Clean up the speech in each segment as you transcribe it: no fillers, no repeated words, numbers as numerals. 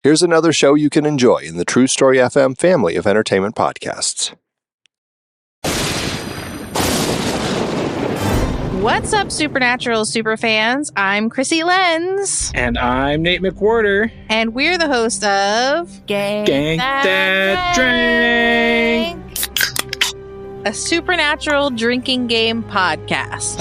Here's another show you can enjoy in the True Story FM family of entertainment podcasts. What's up, Supernatural superfans? I'm Chrissy Lenz. And I'm Nate McWhorter. And we're the host of Gank That Drink, a supernatural drinking game podcast.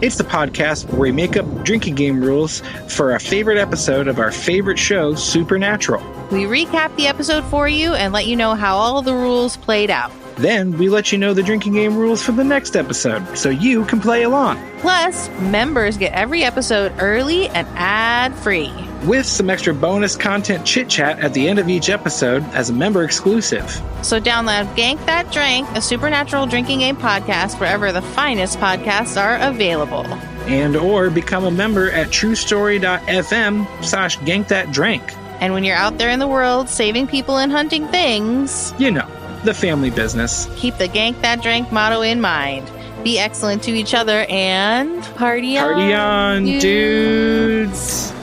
It's the podcast where we make up drinking game rules for our favorite episode of our favorite show, Supernatural. We recap the episode for you and let you know how all the rules played out. Then we let you know the drinking game rules for the next episode, so you can play along. Plus, members get every episode early and ad-free. With some extra bonus content chit-chat at the end of each episode as a member exclusive. So download Gank That Drink, a supernatural drinking game podcast wherever the finest podcasts are available. And or become a member at truestory.fm/gankthatdrink. And when you're out there in the world saving people and hunting things, you know, the family business. Keep the Gank That Drink motto in mind. Be excellent to each other and party on, dudes.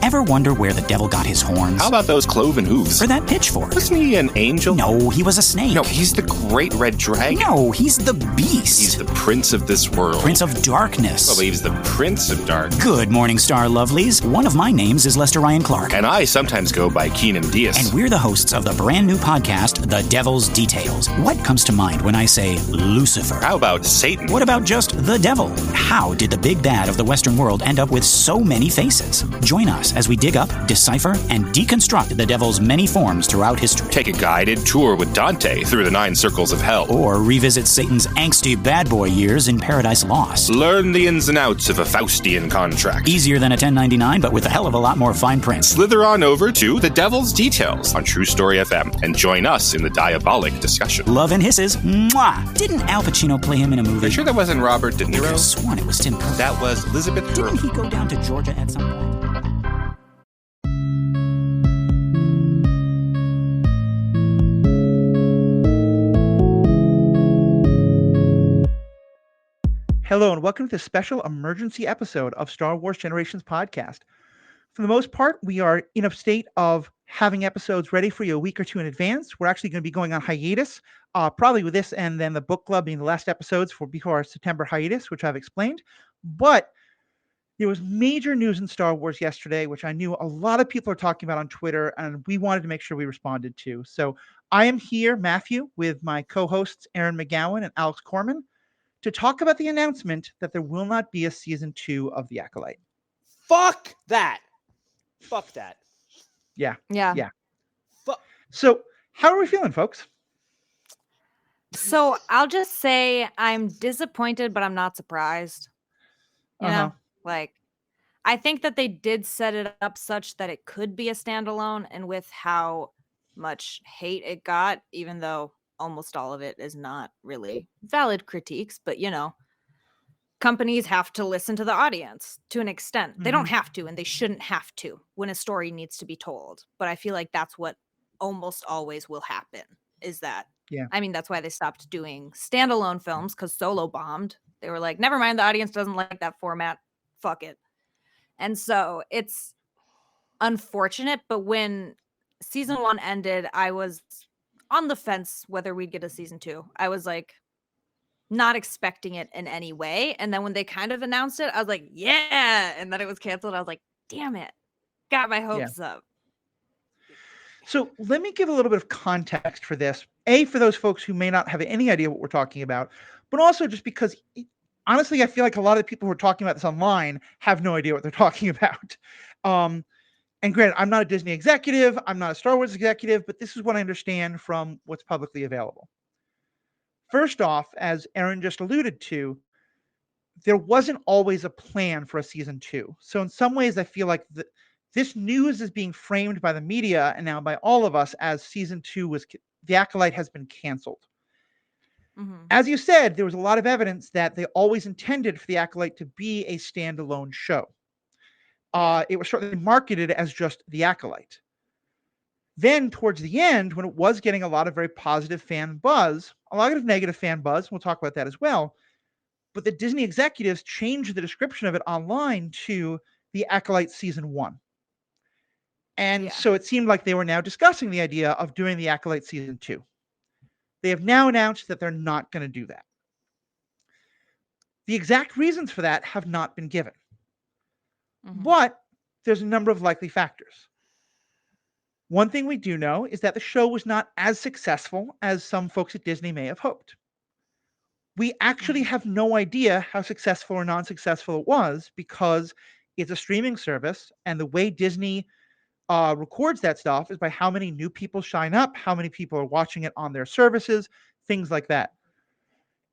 Ever wonder where the devil got his horns? How about those cloven hooves? Or that pitchfork? Wasn't he an angel? No, he was a snake. No, he's the great red dragon. No, he's the beast. He's the prince of this world. Prince of darkness. Well, he's the prince of darkness. Good morning, star lovelies. One of my names is Lester Ryan Clark. And I sometimes go by Keenan Diaz. And we're the hosts of the brand new podcast, The Devil's Details. What comes to mind when I say Lucifer? How about Satan? What about just the devil? How did the big bad of the Western world end up with so many faces? Join us as we dig up, decipher, and deconstruct the devil's many forms throughout history. Take a guided tour with Dante through the 9 circles of hell. Or revisit Satan's angsty bad boy years in Paradise Lost. Learn the ins and outs of a Faustian contract. Easier than a 1099, but with a hell of a lot more fine print. Slither on over to The Devil's Details on True Story FM and join us in the diabolic discussion. Love and hisses. Mwah! Didn't Al Pacino play him in a movie? Are you sure that wasn't Robert De I Niro? could have sworn it was Tim Curry. That was Elizabeth Didn't he go down to Georgia at some point? Hello and welcome to this special emergency episode of Star Wars Generations podcast. For the most part, we are in a state of having episodes ready for you a week or two in advance. We're actually going to be going on hiatus, probably with this and then the book club being the last episodes before our September hiatus, which I've explained. But there was major news in Star Wars yesterday, which I knew a lot of people are talking about on Twitter, and we wanted to make sure we responded to. So I am here, Matthew, with my co-hosts Erin McGowan and Alex Corman, to talk about the announcement that there will not be a season 2 of The Acolyte. Fuck that. Fuck that. Yeah. So how are we feeling, folks? So I'll just say I'm disappointed, but I'm not surprised. You know, like, I think that they did set it up such that it could be a standalone, and with how much hate it got, even though almost all of it is not really valid critiques, but you know, companies have to listen to the audience to an extent. They don't have to, and they shouldn't have to when a story needs to be told. But I feel like that's what almost always will happen, is that, I mean, that's why they stopped doing standalone films, because Solo bombed. They were like, never mind, the audience doesn't like that format. Fuck it. And so it's unfortunate, but when season 1 ended, I was on the fence whether we'd get a season 2. I was like not expecting it in any way. And then when they kind of announced it, I was like, yeah. And then it was canceled. I was like, damn it. Got my hopes up. So let me give a little bit of context for this. A, for those folks who may not have any idea what we're talking about, but also just because honestly, I feel like a lot of the people who are talking about this online have no idea what they're talking about. And granted, I'm not a Disney executive, I'm not a Star Wars executive, but this is what I understand from what's publicly available. First off, as Erin just alluded to, there wasn't always a plan for a season 2. So in some ways, I feel like this news is being framed by the media and now by all of us as season 2 The Acolyte has been canceled. As you said, there was a lot of evidence that they always intended for The Acolyte to be a standalone show. It was certainly marketed as just The Acolyte. Then towards the end, when it was getting a lot of very positive fan buzz, a lot of negative fan buzz, we'll talk about that as well, But the Disney executives changed the description of it online to the Acolyte Season 1. And so it seemed like they were now discussing the idea of doing the Acolyte Season 2. They have now announced that they're not going to do that. The exact reasons for that have not been given. But there's a number of likely factors. One thing we do know is that the show was not as successful as some folks at Disney may have hoped. We actually have no idea how successful or non-successful it was because it's a streaming service, and the way Disney records that stuff is by how many new people sign up, how many people are watching it on their services, things like that.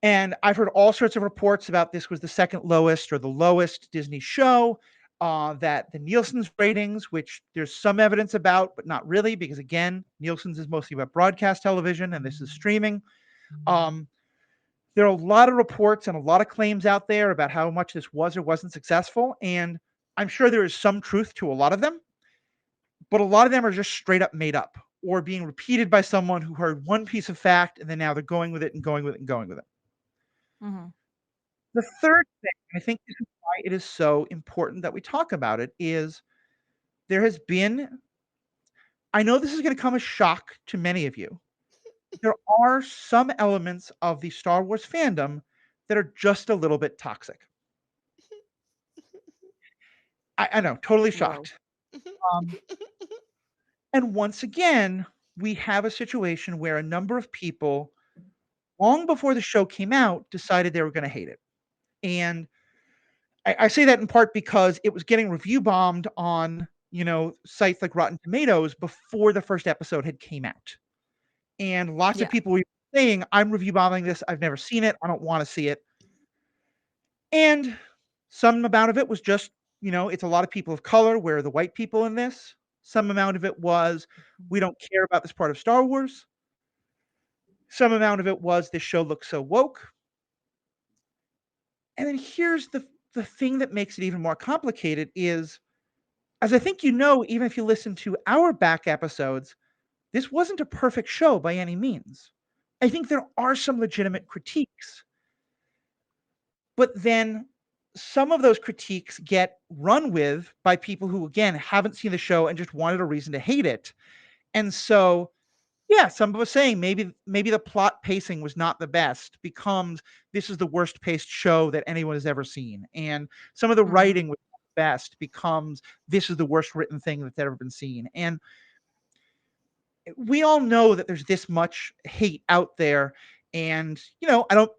And I've heard all sorts of reports about this was the second lowest or the lowest Disney show, that the Nielsen's ratings, which there's some evidence about, but not really, because again, Nielsen's is mostly about broadcast television and this is streaming. There are a lot of reports and a lot of claims out there about how much this was or wasn't successful. And I'm sure there is some truth to a lot of them, but a lot of them are just straight up made up or being repeated by someone who heard one piece of fact and then now they're going with it and going with it and going with it. The third thing, I think this is why it is so important that we talk about it, is there has been, I know this is going to come as shock to many of you, there are some elements of the Star Wars fandom that are just a little bit toxic. I know, totally shocked. And once again, we have a situation where a number of people, long before the show came out, decided they were going to hate it. And I say that in part because it was getting review bombed on, sites like Rotten Tomatoes before the first episode had came out. And lots of people were saying, I'm review bombing this. I've never seen it. I don't want to see it. And some amount of it was just, it's a lot of people of color. Where are the white people in this? Some amount of it was, we don't care about this part of Star Wars. Some amount of it was, this show looks so woke. And then here's the thing that makes it even more complicated is, as I think even if you listen to our back episodes, this wasn't a perfect show by any means. I think there are some legitimate critiques. But then some of those critiques get run with by people who, again, haven't seen the show and just wanted a reason to hate it. And so, some of us saying maybe the plot pacing was not the best becomes, this is the worst paced show that anyone has ever seen. And some of the writing was not the best becomes, this is the worst written thing that's ever been seen. And we all know that there's this much hate out there. And,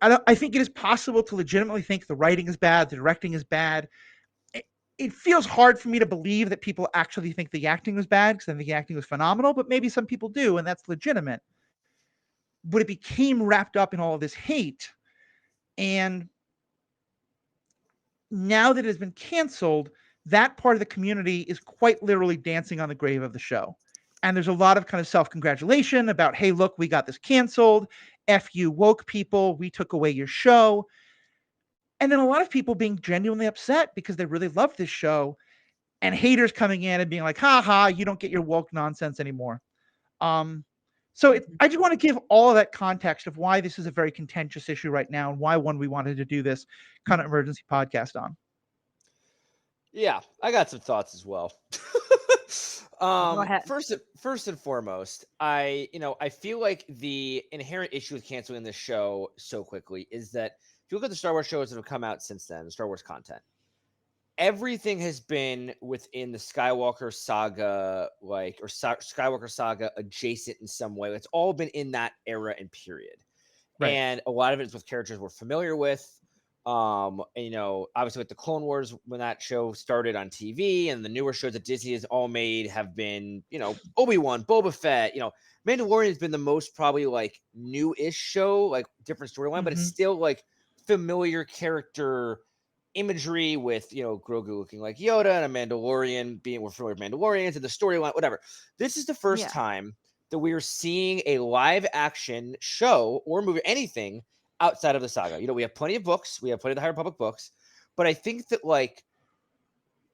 I think it is possible to legitimately think the writing is bad, the directing is bad. It feels hard for me to believe that people actually think the acting was bad, because I think the acting was phenomenal, but maybe some people do, and that's legitimate. But it became wrapped up in all of this hate. And now that it has been canceled, that part of the community is quite literally dancing on the grave of the show. And there's a lot of kind of self-congratulation about, hey, look, we got this canceled. F you woke people, we took away your show. And then a lot of people being genuinely upset because they really love this show, and haters coming in and being like, ha, you don't get your woke nonsense anymore. So I just want to give all of that context of why this is a very contentious issue right now and why we wanted to do this kind of emergency podcast on. Yeah, I got some thoughts as well. Go ahead. First and foremost, I feel like the inherent issue with canceling this show so quickly is that if you look at the Star Wars shows that have come out since then, the Star Wars content, everything has been within the Skywalker saga, Skywalker saga adjacent in some way. It's all been in that era and period. Right. And a lot of it is with characters we're familiar with. Obviously with the Clone Wars, when that show started on TV, and the newer shows that Disney has all made have been, Obi-Wan, Boba Fett, Mandalorian has been the most probably like new-ish show, like different storyline, but it's still like familiar character imagery with, Grogu looking like Yoda and a Mandalorian we're familiar with Mandalorians and the storyline, whatever. This is the first time that we are seeing a live action show or movie, anything outside of the saga. We have plenty of books. We have plenty of the High Republic books. But I think that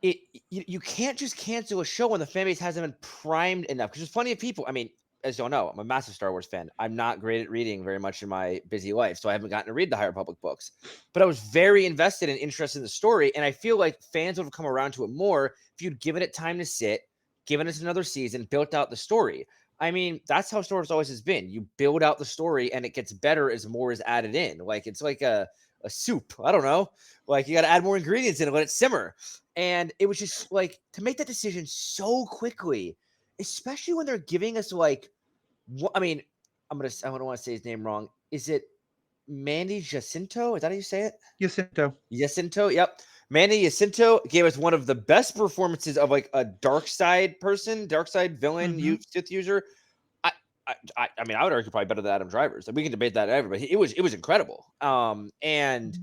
you can't just cancel a show when the fan base hasn't been primed enough, because there's plenty of people. I mean, as y'all know, I'm a massive Star Wars fan. I'm not great at reading very much in my busy life, so I haven't gotten to read the High Republic books. But I was very invested and interested in the story, and I feel like fans would have come around to it more if you'd given it time to sit, given us another season, built out the story. I mean, that's how Star Wars always has been. You build out the story, and it gets better as more is added in. Like, it's like a soup. I don't know. Like, you got to add more ingredients in it, let it simmer. And it was just like, to make that decision so quickly, especially when they're giving us like, I mean, I don't want to say his name wrong. Is it Mandy Jacinto? Is that how you say it? Jacinto. Yep. Mandy Jacinto gave us one of the best performances of like a dark side villain, Sith user. I mean, I would argue probably better than Adam Driver's. Like, we can debate that ever, but it was incredible. And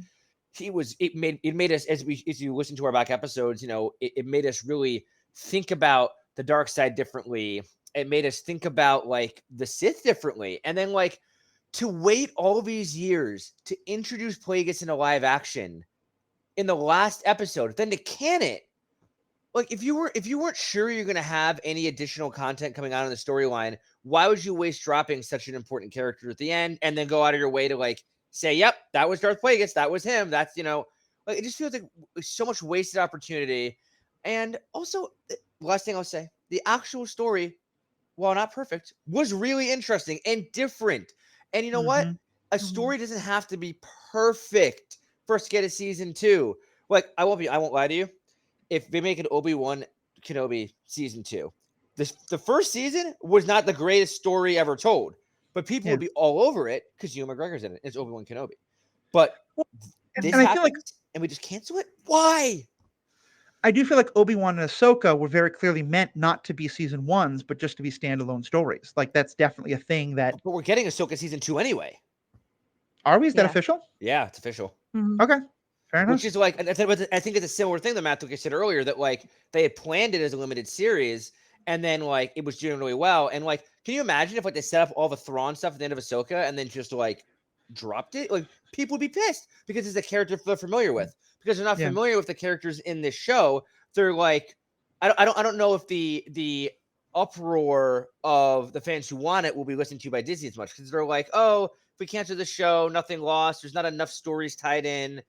it made us, as you listen to our back episodes, it made us really think about the dark side differently. It made us think about like the Sith differently. And then like to wait all these years to introduce Plagueis in a live action in the last episode, then to can it. Like if you weren't sure you're going to have any additional content coming out in the storyline, why would you waste dropping such an important character at the end and then go out of your way to like say, yep, that was Darth Plagueis, that was him. That's, like it just feels like so much wasted opportunity. And also, last thing I'll say, the actual story, while not perfect, was really interesting and different. And you know what? A story doesn't have to be perfect for us to get a season 2. Like I won't lie to you. If they make an Obi-Wan Kenobi season 2, the first season was not the greatest story ever told, but people would be all over it because Ewan McGregor's in it. It's Obi-Wan Kenobi. But this happens, I feel like, and we just cancel it? Why? I do feel like Obi-Wan and Ahsoka were very clearly meant not to be season 1s, but just to be standalone stories. Like that's definitely a thing that. But we're getting Ahsoka season 2 anyway. Are we? Is that official? Yeah, it's official. Okay. Fair enough. Which is like, I think it's a similar thing that Matthew said earlier, that like they had planned it as a limited series, and then like it was doing really well. And like, can you imagine if like they set up all the Thrawn stuff at the end of Ahsoka and then just like dropped it? Like people would be pissed because it's a character they're familiar with. Because they're not familiar with the characters in this show. They're like, I don't know if the uproar of the fans who want it will be listened to by Disney as much, because they're like, oh, if we cancel the show, nothing lost. There's not enough stories tied in.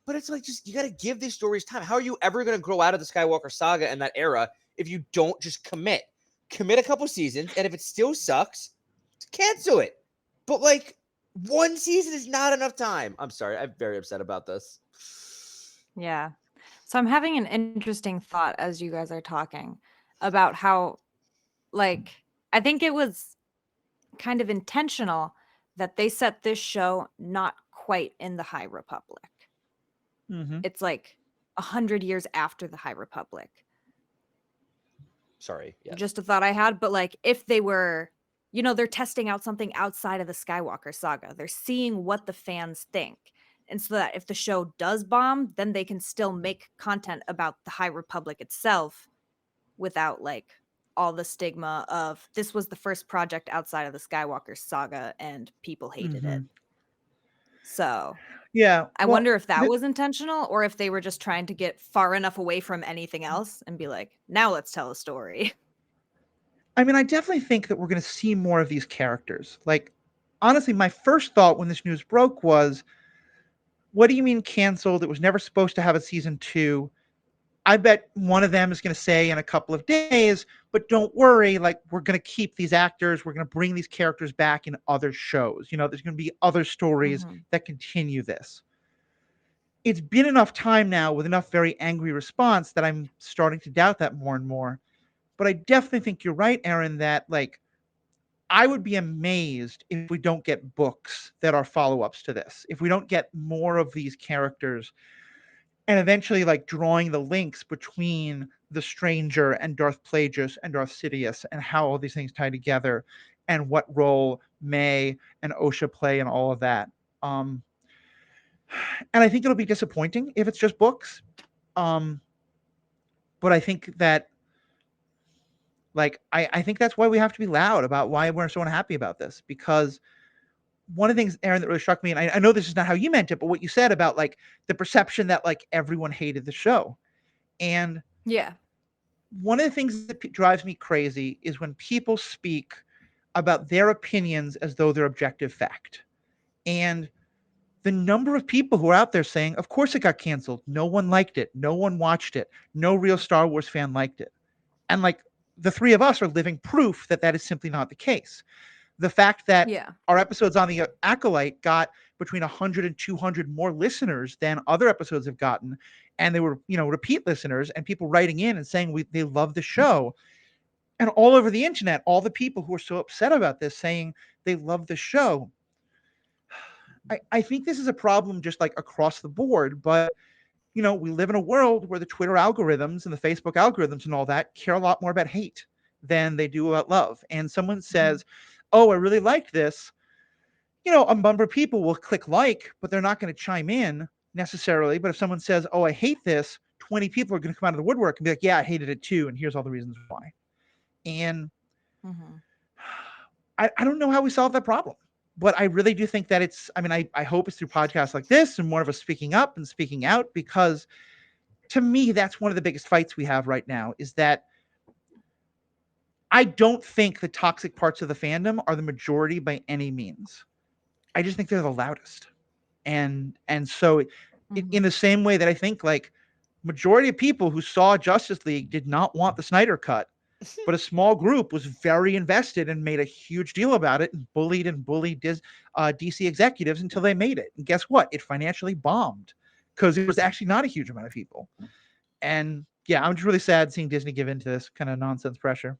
But it's like, just, you got to give these stories time. How are you ever going to grow out of the Skywalker saga and that era if you don't just commit a couple seasons? And if it still sucks, cancel it. But like, one season is not enough time. I'm sorry. I'm very upset about this. Yeah. So I'm having an interesting thought as you guys are talking about how, like, I think it was kind of intentional that they set this show not quite in the High Republic. It's like 100 years after the High Republic. Sorry. Yeah. Just a thought I had. But like, if they were, they're testing out something outside of the Skywalker saga. They're seeing what the fans think. And so that if the show does bomb, then they can still make content about the High Republic itself without like all the stigma of this was the first project outside of the Skywalker saga and people hated it. So yeah, I wonder if that was intentional or if they were just trying to get far enough away from anything else and be like, now let's tell a story. I mean, I definitely think that we're going to see more of these characters. Like, honestly, my first thought when this news broke was, what do you mean canceled? It was never supposed to have a season 2. I bet one of them is going to say in a couple of days, but don't worry, like we're going to keep these actors. We're going to bring these characters back in other shows. There's going to be other stories that continue this. It's been enough time now with enough very angry response that I'm starting to doubt that more and more. But I definitely think you're right, Erin, that like I would be amazed if we don't get books that are follow-ups to this. If we don't get more of these characters and eventually like drawing the links between the Stranger and Darth Plagueis and Darth Sidious and how all these things tie together and what role May and Osha play and all of that. And I think it'll be disappointing if it's just books. But I think that like, I think that's why we have to be loud about why we're so unhappy about this, because one of the things, Erin, that really struck me, and I know this is not how you meant it, but what you said about like the perception that like everyone hated the show. And yeah, one of the things that drives me crazy is when people speak about their opinions as though they're objective fact. And the number of people who are out there saying, of course it got canceled. No one liked it. No one watched it. No real Star Wars fan liked it. And like the three of us are living proof that that is simply not the case. The fact that our episodes on the Acolyte got between 100 and 200 more listeners than other episodes have gotten. And they were, repeat listeners and people writing in and saying they love the show. And all over the internet, all the people who are so upset about this saying they love the show. I think this is a problem just like across the board, but we live in a world where the Twitter algorithms and the Facebook algorithms and all that care a lot more about hate than they do about love. And someone says, oh, I really like this. A number of people will click like, but they're not going to chime in necessarily. But if someone says, oh, I hate this, 20 people are going to come out of the woodwork and be like, yeah, I hated it too. And here's all the reasons why. And I don't know how we solve that problem. But I really do think that I hope it's through podcasts like this and more of us speaking up and speaking out, because to me, that's one of the biggest fights we have right now, is that I don't think the toxic parts of the fandom are the majority by any means. I just think they're the loudest. And so in the same way that I think like majority of people who saw Justice League did not want the Snyder Cut, but a small group was very invested and made a huge deal about it and bullied DC executives until they made it. And guess what? It financially bombed because it was actually not a huge amount of people. And yeah, I'm just really sad seeing Disney give into this kind of nonsense pressure.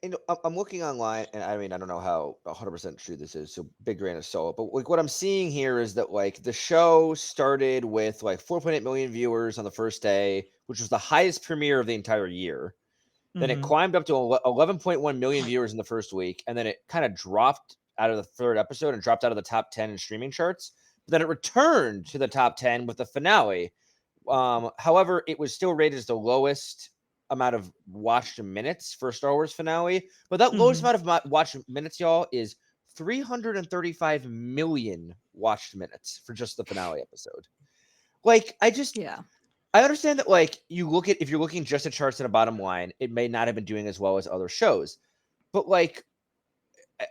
And I'm looking online, and I don't know how 100% true this is, so big grain of salt. But like what I'm seeing here is that like the show started with like 4.8 million viewers on the first day, which was the highest premiere of the entire year. Then it climbed up to 11.1 million viewers in the first week, and then it kind of dropped out of the third episode and dropped out of the top 10 in streaming charts. But then it returned to the top 10 with the finale. However, it was still rated as the lowest amount of watched minutes for Star Wars finale. But that lowest amount of watched minutes, y'all, is 335 million watched minutes for just the finale episode. Like, I understand that, like, if you're looking just at charts and a bottom line, it may not have been doing as well as other shows. But, like,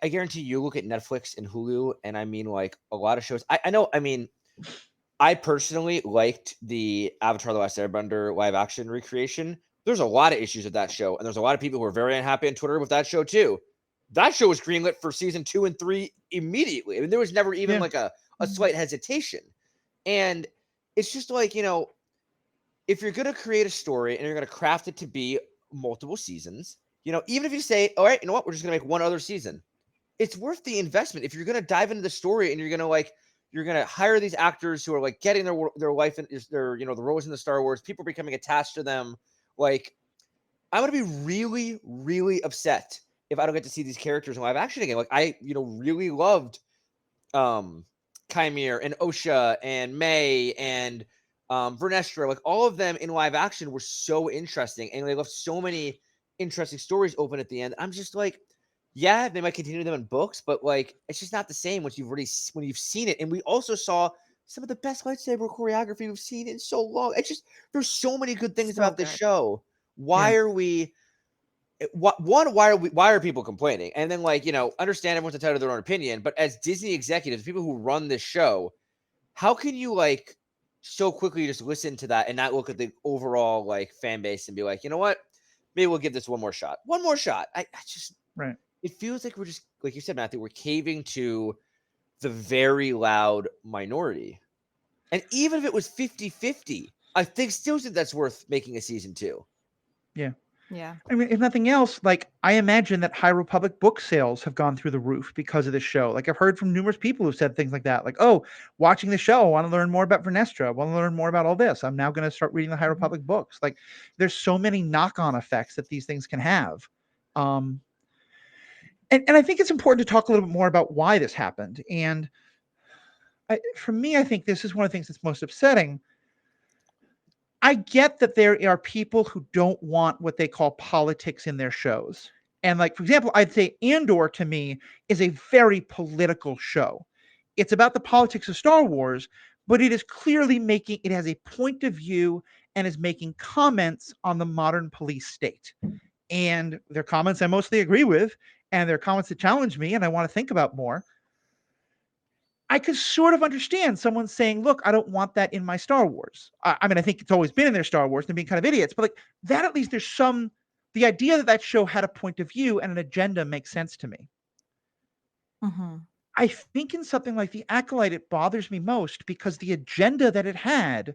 I guarantee you look at Netflix and Hulu, and I mean, like, a lot of shows. I personally liked the Avatar: The Last Airbender live action recreation. There's a lot of issues with that show, and there's a lot of people who are very unhappy on Twitter with that show, too. That show was greenlit for season 2 and 3 immediately. I mean, there was never even, like, a slight hesitation. And it's just like, if you're going to create a story and you're going to craft it to be multiple seasons, even if you say, all right, you know what, we're just going to make one other season, it's worth the investment. If you're going to dive into the story and you're going to hire these actors who are like getting their life and their, the roles in the Star Wars, people becoming attached to them. Like, I'm going to be really, really upset if I don't get to see these characters in live action again. Like, I, really loved Chimere and Osha and May and Vernestra, like all of them in live action were so interesting, and they left so many interesting stories open at the end. I'm just like, yeah, they might continue them in books, but like it's just not the same when you've seen it. And we also saw some of the best lightsaber choreography we've seen in so long. It's just there's so many good things about this show. Why are people complaining? And then understand everyone's entitled to their own opinion, but as Disney executives, people who run this show, how can you so quickly just listen to that and not look at the overall fan base and be like, you know what, maybe we'll give this one more shot. I just it feels like we're just, like you said, Matthew, we're caving to the very loud minority. And even if it was 50-50, I still think that's worth making a season 2. Yeah. I mean, if nothing else, I imagine that High Republic book sales have gone through the roof because of this show. I've heard from numerous people who've said things like that. Oh, watching the show, I want to learn more about Vernestra. I want to learn more about all this. I'm now going to start reading the High Republic books. There's so many knock-on effects that these things can have. And I think it's important to talk a little bit more about why this happened. And for me, I think this is one of the things that's most upsetting. I get that there are people who don't want what they call politics in their shows. And for example, I'd say Andor to me is a very political show. It's about the politics of Star Wars, but it is clearly it has a point of view and is making comments on the modern police state. And their comments I mostly agree with. and there are comments that challenge me and I want to think about more, I could sort of understand someone saying, look, I don't want that in my Star Wars. I mean, I think it's always been in their Star Wars and being kind of idiots, but like that, at least there's the idea that that show had a point of view and an agenda makes sense to me. Mm-hmm. I think in something like The Acolyte, it bothers me most because the agenda that it had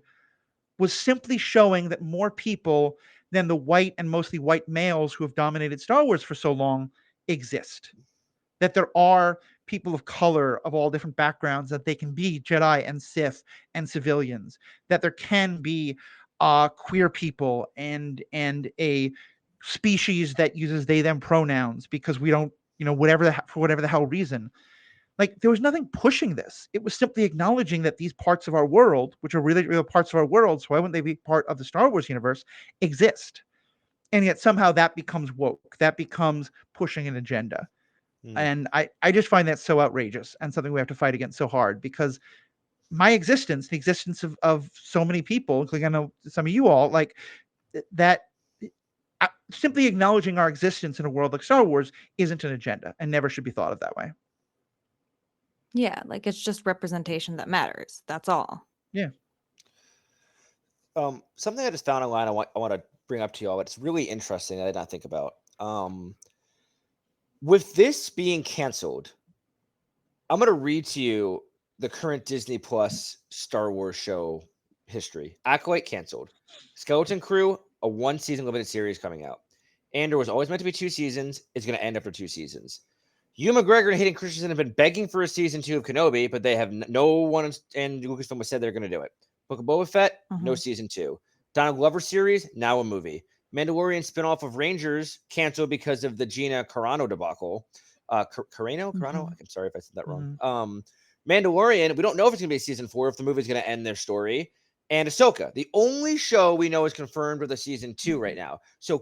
was simply showing that more people than the white and mostly white males who have dominated Star Wars for so long exist. That there are people of color of all different backgrounds, that they can be Jedi and Sith and civilians, that there can be queer people and a species that uses they them pronouns because we don't, for whatever the hell reason. Like there was nothing pushing this. It was simply acknowledging that these parts of our world, which are really real parts of our world, so why wouldn't they be part of the Star Wars universe, exist? And yet somehow that becomes woke. That becomes pushing an agenda. And I just find that so outrageous and something we have to fight against so hard, because my existence, the existence of so many people, including I know some of you all, like that, simply acknowledging our existence in a world like Star Wars isn't an agenda and never should be thought of that way. Yeah, like it's just representation that matters. That's all. Yeah. Something I just found online I want to bring up to y'all. It's really interesting that I did not think about. With this being canceled, I'm going to read to you the current Disney Plus Star Wars show history. Acolyte canceled. Skeleton Crew, a 1-season limited series coming out. Andor was always meant to be 2 seasons. It's going to end after 2 seasons. Ewan McGregor and Hayden Christensen have been begging for a season 2 of Kenobi, but they have no one, and Lucasfilm has said they're going to do it. Book of Boba Fett, no season 2. Donald Glover series, now a movie. Mandalorian spinoff of Rangers canceled because of the Gina Carano debacle. Carano? I'm sorry if I said that wrong. Mandalorian, we don't know if it's going to be season 4, if the movie's going to end their story. And Ahsoka, the only show we know is confirmed with a season 2 right now. So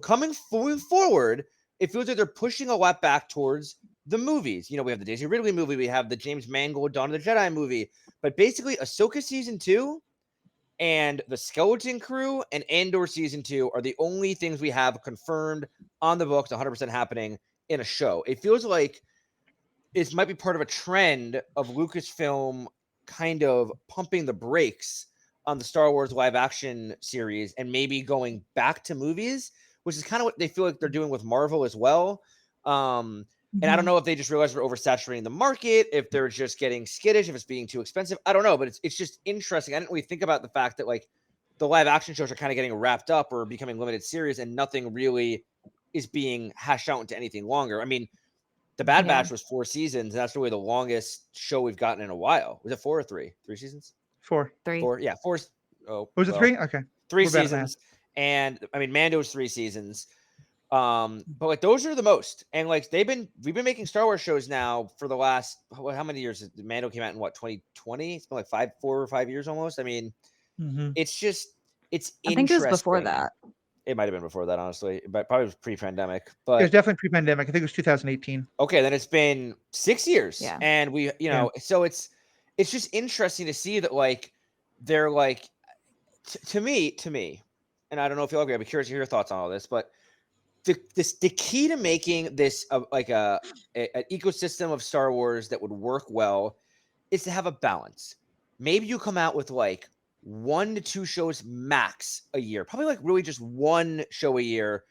moving forward, it feels like they're pushing a lot back towards the movies. We have the Daisy Ridley movie, we have the James Mangold Dawn of the Jedi movie, but basically Ahsoka season 2 and the Skeleton Crew and Andor season 2 are the only things we have confirmed on the books, 100% happening in a show. It feels like it might be part of a trend of Lucasfilm kind of pumping the brakes on the Star Wars live action series and maybe going back to movies, which is kind of what they feel like they're doing with Marvel as well. And I don't know if they just realize we're oversaturating the market, if they're just getting skittish, if it's being too expensive. I don't know, but it's just interesting. I didn't really think about the fact that like the live action shows are kind of getting wrapped up or becoming limited series, and nothing really is being hashed out into anything longer. I mean, The Bad Batch was 4 seasons, and that's really the longest show we've gotten in a while. Was it 4 or 3? 3 seasons? 4. 3. 4. Yeah, 4. Oh, was it 3? Okay. 3 seasons. And I mean, Mando's 3 seasons. But like those are the most, and like we've been making Star Wars shows now for the last how many years? Mando came out in 2020? It's been like 4 or 5 years almost. I mean, it's I think it was before that. It might have been before that, honestly, but probably was pre-pandemic. But it was definitely pre-pandemic. I think it was 2018. Okay, then it's been 6 years, and we, so it's just interesting to see that like they're like to me, and I don't know if you'll agree. I'd be curious to hear your thoughts on all this, but the key to making this like an ecosystem of Star Wars that would work well is to have a balance. Maybe you come out with like 1 to 2 shows max a year, probably like really just 1 show a year,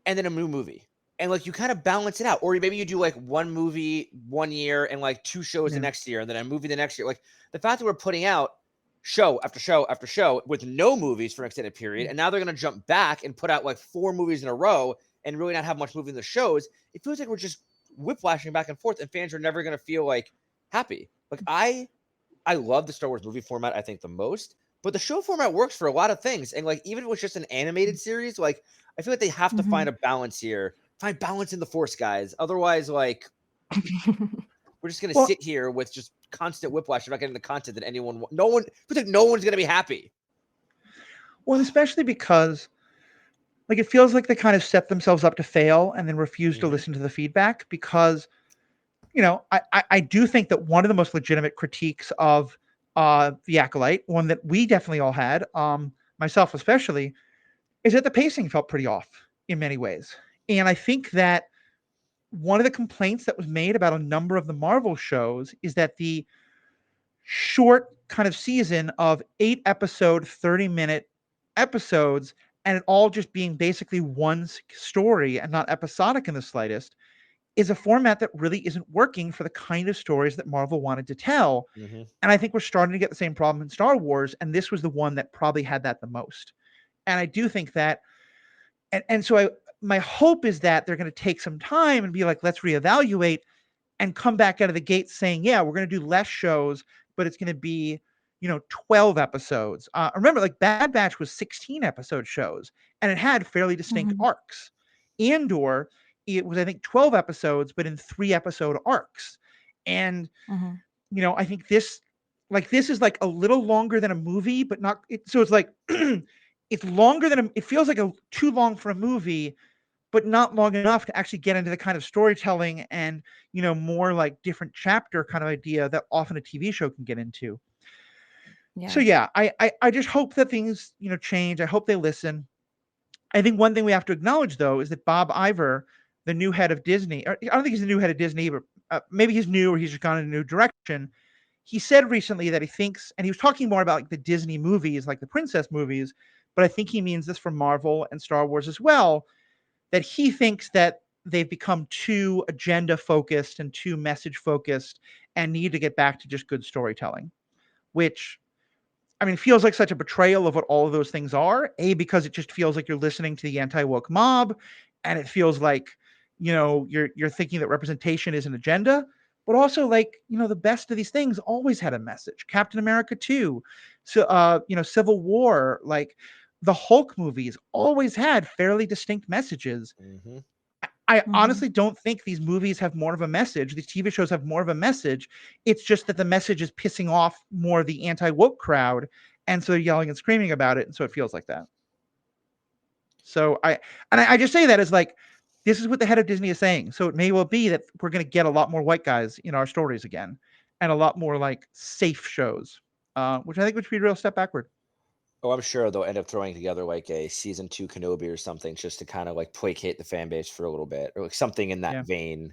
and then a new movie, and like you kind of balance it out. Or maybe you do like 1 movie 1 year and like 2 shows the next year, and then a movie the next year. Like the fact that we're putting out show after show after show with no movies for an extended period, and now they're going to jump back and put out like 4 movies in a row and really not have much movie in the shows, it feels like we're just whiplashing back and forth, and fans are never going to feel like happy. Like I love the Star Wars movie format, I think, the most, but the show format works for a lot of things. And like even if it was just an animated series, like I feel like they have to find a balance here, find balance in the Force, guys. Otherwise, like we're just going to sit here with just constant whiplash. You're not getting the content that no one's going to be happy. Well, especially because like it feels like they kind of set themselves up to fail and then refuse to listen to the feedback, because I do think that one of the most legitimate critiques of The Acolyte, one that we definitely all had, myself especially, is that the pacing felt pretty off in many ways. And I think that one of the complaints that was made about a number of the Marvel shows is that the short kind of season of 8-episode, 30-minute episodes, and it all just being basically one story and not episodic in the slightest, is a format that really isn't working for the kind of stories that Marvel wanted to tell. Mm-hmm. And I think we're starting to get the same problem in Star Wars, and this was the one that probably had that the most. And I do think that, and so my hope is that they're going to take some time and be like, let's reevaluate and come back out of the gate saying, yeah, we're going to do less shows, but it's going to be, 12 episodes. Remember, like Bad Batch was 16-episode shows, and it had fairly distinct arcs. Andor, it was, I think, 12 episodes, but in 3-episode arcs. And, I think this is like a little longer than a movie, but not, so it's like, it's longer than, it feels like too long for a movie, but not long enough to actually get into the kind of storytelling and, more like different chapter kind of idea that often a TV show can get into. Yeah. So yeah, I just hope that things, change. I hope they listen. I think one thing we have to acknowledge, though, is that Bob Iger, the new head of Disney, I don't think he's the new head of Disney, but maybe he's new or he's just gone in a new direction. He said recently that he thinks, and he was talking more about like the Disney movies, like the princess movies, but I think he means this for Marvel and Star Wars as well, that he thinks that they've become too agenda focused and too message focused and need to get back to just good storytelling, which, I mean, feels like such a betrayal of what all of those things are. Because it just feels like you're listening to the anti-woke mob, and it feels like, you're thinking that representation is an agenda, but also like, the best of these things always had a message. Captain America 2, so, Civil War, like the Hulk movies always had fairly distinct messages. I honestly don't think these movies have more of a message. These TV shows have more of a message. It's just that the message is pissing off more of the anti-woke crowd, and so they're yelling and screaming about it, and so it feels like that. So I just say that as like, this is what the head of Disney is saying. So it may well be that we're going to get a lot more white guys in our stories again, and a lot more like safe shows, which I think would be a real step backward. Oh, I'm sure they'll end up throwing together like a season 2 Kenobi or something just to kind of like placate the fan base for a little bit, or like something in that vein.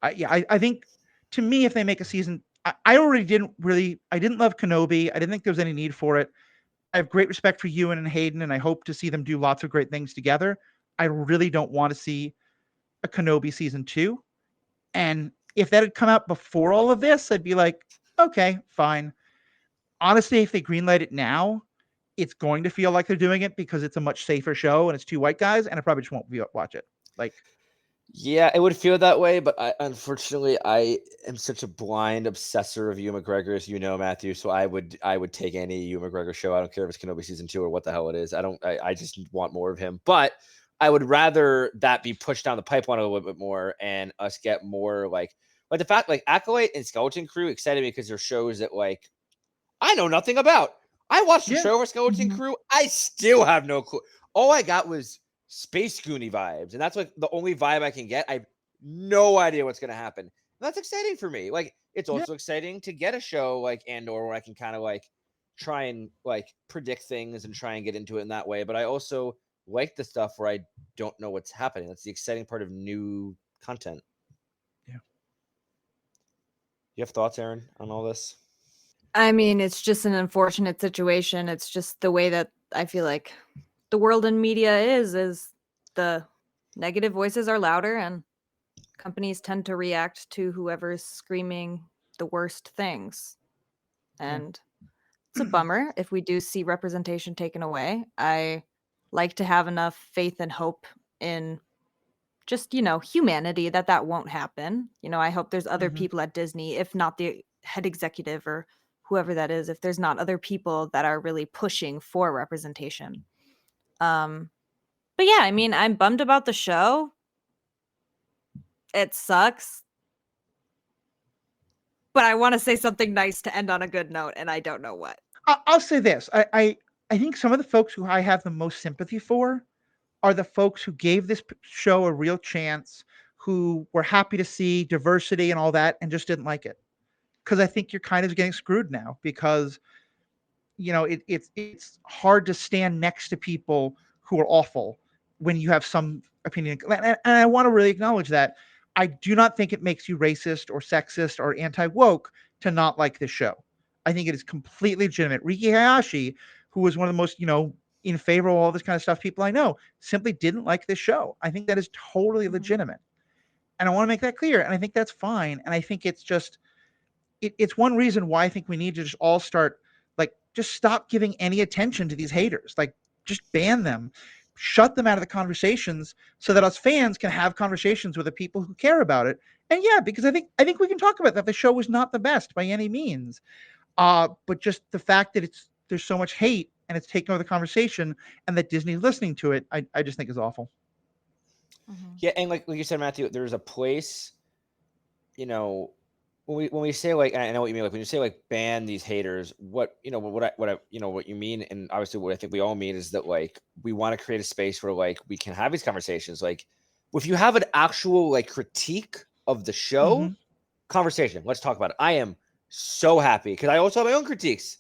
I think, to me, if they make a season, I didn't love Kenobi. I didn't think there was any need for it. I have great respect for Ewan and Hayden, and I hope to see them do lots of great things together. I really don't want to see a Kenobi season 2. And if that had come out before all of this, I'd be like, okay, fine. Honestly, if they greenlight it now, it's going to feel like they're doing it because it's a much safer show and it's 2 white guys, and I probably just won't watch it. Like, yeah, it would feel that way, but unfortunately, I am such a blind obsessor of Ewan McGregor, as you know, Matthew. So I would take any Ewan McGregor show. I don't care if it's Kenobi season 2 or what the hell it is. I just want more of him. But I would rather that be pushed down the pipeline a little bit more and us get more like the fact like Acolyte and Skeleton Crew excited me because they're shows that like I know nothing about. I watched the show for Skeleton Crew. I still have no clue. All I got was Space Goonie vibes, and that's like the only vibe I can get. I have no idea what's going to happen. And that's exciting for me. Like, it's also exciting to get a show like Andor where I can kind of like try and like predict things and try and get into it in that way. But I also like the stuff where I don't know what's happening. That's the exciting part of new content. Yeah. You have thoughts, Erin, on all this? I mean, it's just an unfortunate situation. It's just the way that I feel like the world in media is the negative voices are louder and companies tend to react to whoever's screaming the worst things. And it's a bummer if we do see representation taken away. I like to have enough faith and hope in just, humanity that won't happen. I hope there's other people at Disney, if not the head executive or whoever that is, if there's not other people that are really pushing for representation. But yeah, I mean, I'm bummed about the show. It sucks. But I want to say something nice to end on a good note, and I don't know what. I'll say this. I think some of the folks who I have the most sympathy for are the folks who gave this show a real chance, who were happy to see diversity and all that, and just didn't like it. Because I think you're kind of getting screwed now because, it's hard to stand next to people who are awful when you have some opinion. And I want to really acknowledge that. I do not think it makes you racist or sexist or anti-woke to not like this show. I think it is completely legitimate. Riki Hayashi, who was one of the most, in favor of all this kind of stuff people I know, simply didn't like this show. I think that is totally legitimate. And I want to make that clear. And I think that's fine. And I think it's just, it's one reason why I think we need to just all start, just stop giving any attention to these haters. Just ban them, shut them out of the conversations so that us fans can have conversations with the people who care about it. And yeah, because I think we can talk about that. The show was not the best by any means. But just the fact that there's so much hate and it's taking over the conversation and that Disney's listening to it, I just think is awful. Yeah, and like you said, Matthew, there's a place, when we say I know what you mean. When you say ban these haters, what you mean, and obviously what I think we all mean is that we want to create a space where we can have these conversations. If you have an actual critique of the show, conversation, let's talk about it. I am so happy because I also have my own critiques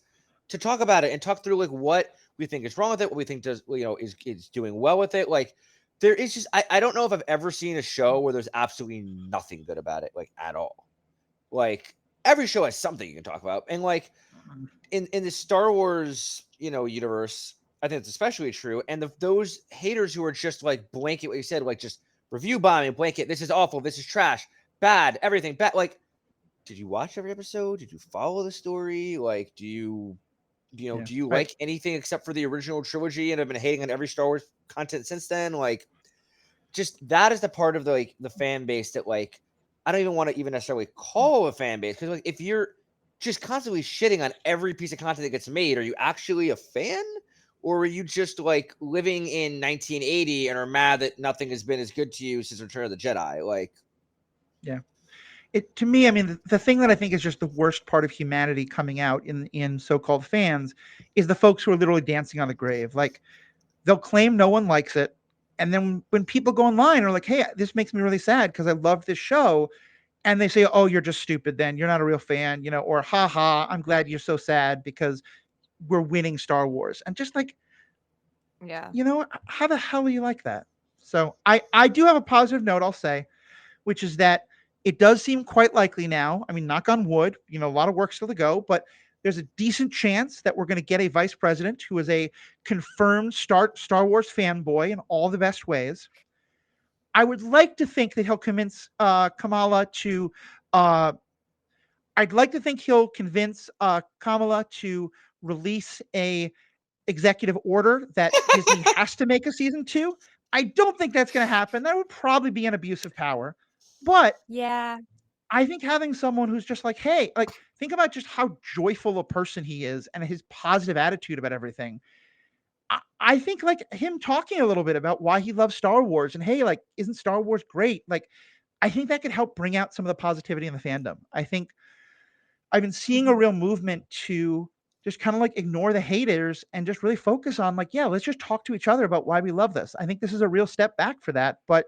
to talk about it and talk through what we think is wrong with it, what we think does is doing well with it. There is just I don't know if I've ever seen a show where there's absolutely nothing good about it at all. Every show has something you can talk about, and in the Star Wars universe, I think it's especially true. And those haters who are just blanket, what you said, just review bombing, blanket, this is awful, this is trash, bad, everything bad. Did you watch every episode? Did you follow the story? Do you like anything except for the original trilogy and have been hating on every Star Wars content since then? Just that is the part of the fan base that I don't even want to even necessarily call a fan base, because if you're just constantly shitting on every piece of content that gets made, are you actually a fan, or are you just living in 1980 and are mad that nothing has been as good to you since Return of the Jedi? Yeah. To me, I mean, the thing that I think is just the worst part of humanity coming out in so-called fans is the folks who are literally dancing on the grave. They'll claim no one likes it, and then when people go online are like, hey, this makes me really sad because I love this show, and they say, oh, you're just stupid then, you're not a real fan, or haha, I'm glad you're so sad because we're winning Star Wars. And just yeah, how the hell are you like that? So I do have a positive note, I'll say, which is that it does seem quite likely now. I mean, knock on wood, a lot of work still to go, but there's a decent chance that we're going to get a vice president who is a confirmed Star Wars fanboy in all the best ways. I would like to think that he'll convince Kamala to. I'd like to think he'll convince Kamala to release a executive order that Disney has to make a season 2. I don't think that's going to happen. That would probably be an abuse of power. But yeah, I think having someone who's just hey, think about just how joyful a person he is and his positive attitude about everything. I think him talking a little bit about why he loves Star Wars and hey, isn't Star Wars great? I think that could help bring out some of the positivity in the fandom. I think I've been seeing a real movement to just kind of ignore the haters and just really focus on yeah, let's just talk to each other about why we love this. I think this is a real step back for that, but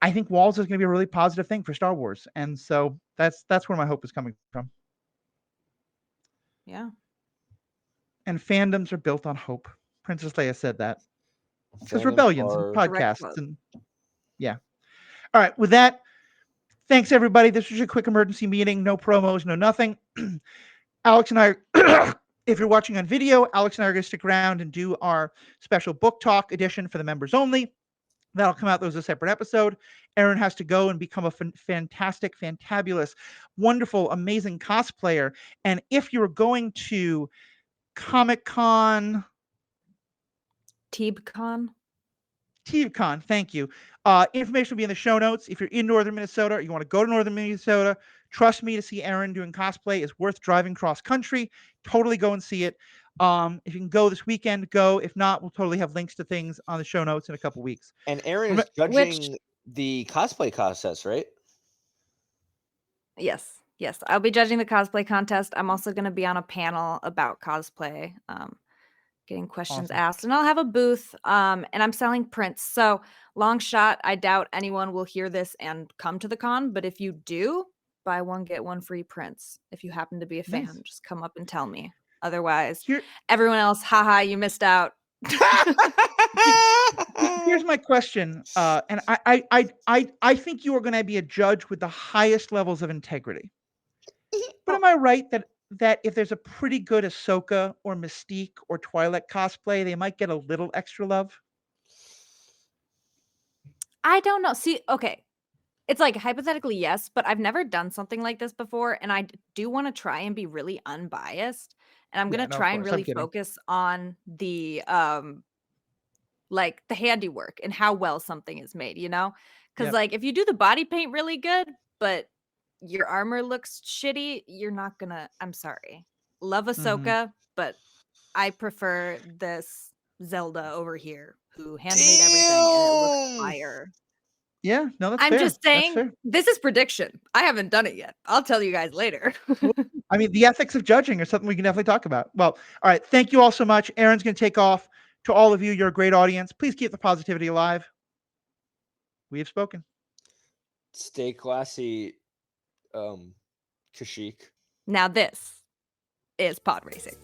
I think Walls is going to be a really positive thing for Star Wars. And so that's where my hope is coming from. Yeah. And fandoms are built on hope. Princess Leia said that. Because rebellions and podcasts and yeah. All right. With that, thanks everybody. This was a quick emergency meeting. No promos, no nothing. Alex and I, if you're watching on video, Alex and I are going to stick around and do our special book talk edition for the members only. That'll come out. There's a separate episode. Erin has to go and become a fantastic, fantabulous, wonderful, amazing cosplayer. And if you're going to Comic-Con, TeebCon, thank you. Information will be in the show notes. If you're in northern Minnesota or you want to go to northern Minnesota, trust me, to see Erin doing cosplay is worth driving cross country. Totally go and see it. If you can go this weekend, go. If not, we'll totally have links to things on the show notes in a couple weeks. And Erin is judging the cosplay contest, right? Yes. I'll be judging the cosplay contest. I'm also going to be on a panel about cosplay, getting questions asked, and I'll have a booth. And I'm selling prints. So long shot, I doubt anyone will hear this and come to the con. But if you do, buy one, get one free prints. If you happen to be a fan, just come up and tell me. Otherwise, everyone else, haha, you missed out. Here's my question, and I think you are going to be a judge with the highest levels of integrity. But am I right that if there's a pretty good Ahsoka or Mystique or Twilight cosplay, they might get a little extra love? I don't know. See, okay. It's like hypothetically, yes, but I've never done something like this before. And I do want to try and be really unbiased. And I'm Yeah, gonna no, of try and course. I'm really kidding. focus on the like the handiwork and how well something is made, you know? Because Yep. like if you do the body paint really good, but your armor looks shitty, you're not gonna. I'm sorry. Love Mhm. Ahsoka, but I prefer this Zelda over here who handmade everything and it looks Damn! fire. Yeah, no, that's I'm fair. just That's saying, fair. this is prediction. I haven't done it yet. I'll tell you guys later. Well, I mean, the ethics of judging are something we can definitely talk about. Well, all right. Thank you all so much. Erin's going to take off. To all of you, you're a great audience. Please keep the positivity alive. We have spoken. Stay classy, Kashyyyk. Now this is pod racing.